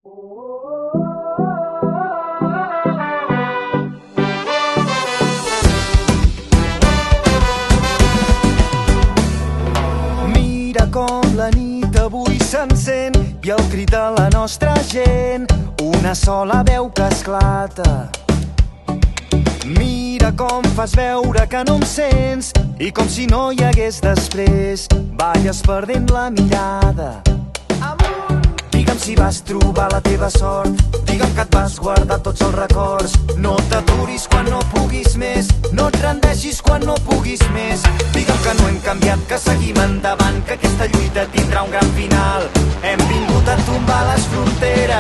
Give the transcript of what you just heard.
Mira com la nit avui s'encén i el crit de la nostra gent, una sola veu que esclata. Mira com fas veure que no em sents i com si no hi hagués després, balles perdent la mirada. Digue'm si vas trobar la teva sort, digue'm que et vas guardar tots els records. No t'aturis quan no puguis més, no et rendeixis quan no puguis més. Digue'm que no hem canviat, que seguim endavant, que aquesta lluita tindrà un gran final. Hem vingut a tombar les fronteres